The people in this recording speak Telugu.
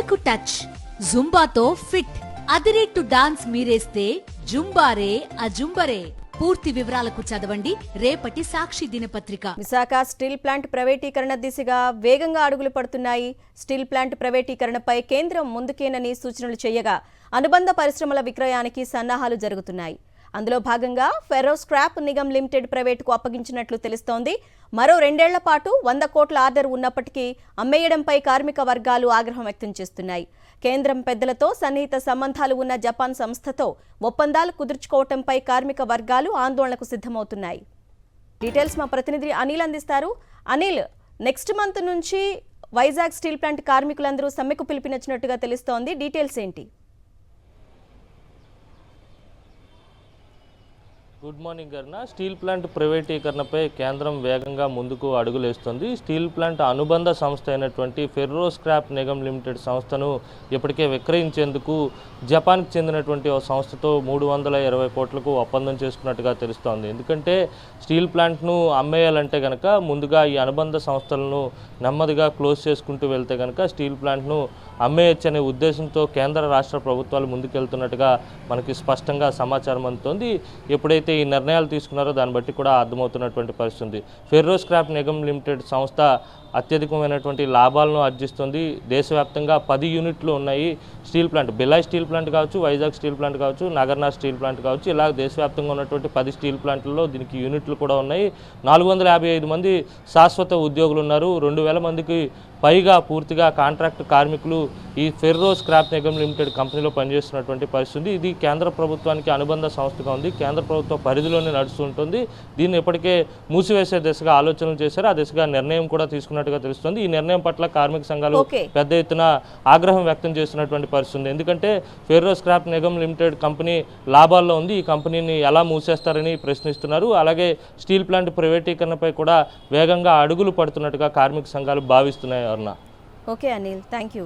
కాళ్లకు టచ్, జుంబాతో ఫిట్, అదిరేట్టు డాన్స్ మీరేస్తే జుంబారే అజుంబరే. పూర్తి వివరాలకు చదవండి రేపటి సాక్షి దినపత్రిక. విశాఖ స్టీల్ ప్లాంట్ ప్రైవేటీకరణ దిశగా వేగంగా అడుగులు పడుతున్నాయి. స్టీల్ ప్లాంట్ ప్రైవేటీకరణపై కేంద్రం ముందుకేనని సూచనలు చేయగా అనుబంధ పరిశ్రమల విక్రయానికి సన్నాహాలు జరుగుతున్నాయి. అందులో భాగంగా ఫెర్రో స్క్రాప్ నిగమ్ లిమిటెడ్ ప్రైవేటుకు అప్పగించినట్లు తెలుస్తోంది. మరో 2 ఏళ్ల పాటు 100 కోట్ల ఆర్డర్ ఉన్నప్పటికీ అమ్మేయడంపై కార్మిక వర్గాలు ఆగ్రహం వ్యక్తం చేస్తున్నాయి. కేంద్రం పెద్దలతో సన్నిహిత సంబంధాలు ఉన్న జపాన్ సంస్థతో ఒప్పందాలు కుదుర్చుకోవడంపై కార్మిక వర్గాలు ఆందోళనకు సిద్ధమవుతున్నాయి. డీటెయిల్స్ మా ప్రతినిధి అనిల్ అందిస్తారు. అనిల్, నెక్స్ట్ మంత్ నుంచి వైజాగ్ స్టీల్ ప్లాంట్ కార్మికులందరూ సమ్మెకు పిలుపునిచ్చినట్టుగా తెలుస్తోంది. డీటెయిల్స్ ఏంటి? గుడ్ మార్నింగ్ అరుణ. స్టీల్ ప్లాంట్ ప్రైవేటీకరణపై కేంద్రం వేగంగా ముందుకు అడుగులేస్తుంది. స్టీల్ ప్లాంట్ అనుబంధ సంస్థ అయినటువంటి ఫెర్రో స్క్రాప్ నిగమ్ లిమిటెడ్ సంస్థను ఇప్పటికే విక్రయించేందుకు జపాన్కి చెందినటువంటి ఒక సంస్థతో 320 కోట్లకు ఒప్పందం చేసుకున్నట్టుగా తెలుస్తోంది. ఎందుకంటే స్టీల్ ప్లాంట్ను అమ్మేయాలంటే కనుక ముందుగా ఈ అనుబంధ సంస్థలను నెమ్మదిగా క్లోజ్ చేసుకుంటూ వెళ్తే కనుక స్టీల్ ప్లాంట్ను అమ్మేయచ్చనే ఉద్దేశంతో కేంద్ర రాష్ట్ర ప్రభుత్వాలు ముందుకెళ్తున్నట్టుగా మనకి స్పష్టంగా సమాచారం అందుతోంది. ఎప్పుడైతే ఈ నిర్ణయాలు తీసుకున్నారో దాన్ని బట్టి కూడా అర్థమవుతున్నటువంటి పరిస్థితి. ఫెర్రో స్క్రాప్ నిగమ్ లిమిటెడ్ సంస్థ అత్యధికమైనటువంటి లాభాలను ఆర్జిస్తుంది. దేశవ్యాప్తంగా 10 యూనిట్లు ఉన్నాయి. Steel plant, Bhilai steel plant కావచ్చు, వైజాగ్ స్టీల్ ప్లాంట్ కావచ్చు, నగర్నా స్టీల్ ప్లాంట్ కావచ్చు, ఇలా దేశవ్యాప్తంగా ఉన్నటువంటి 10 స్టీల్ ప్లాంట్లలో దీనికి యూనిట్లు కూడా ఉన్నాయి. 455 మంది శాశ్వత ఉద్యోగులు ఉన్నారు. 2000 మందికి పైగా పూర్తిగా కాంట్రాక్ట్ కార్మికులు ఈ ఫెర్రో స్క్రాప్ నిగమ్ లిమిటెడ్ కంపెనీలో పనిచేస్తున్నటువంటి పరిస్థితి. ఇది కేంద్ర ప్రభుత్వానికి అనుబంధ సంస్థగా ఉంది. కేంద్ర ప్రభుత్వ పరిధిలోనే నడుస్తుంటుంది. దీన్ని ఇప్పటికే మూసివేసే దిశగా ఆలోచనలు చేశారు. ఆ దిశగా నిర్ణయం కూడా తీసుకున్నట్టుగా తెలుస్తుంది. ఈ నిర్ణయం పట్ల కార్మిక సంఘాలు పెద్ద ఎత్తున ఆగ్రహం వ్యక్తం చేస్తున్నటువంటి పరిస్థితి. ఎందుకంటే ferro scrap Nigam limited company లాభాల్లో ఉంది. ఈ కంపెనీని ఎలా మూసేస్తారని ప్రశ్నిస్తున్నారు. అలాగే స్టీల్ ప్లాంట్ ప్రైవేటీకరణపై కూడా వేగంగా అడుగులు పడుతున్నట్టుగా కార్మిక సంఘాలు భావిస్తున్నాయి. Okay Anil, thank you.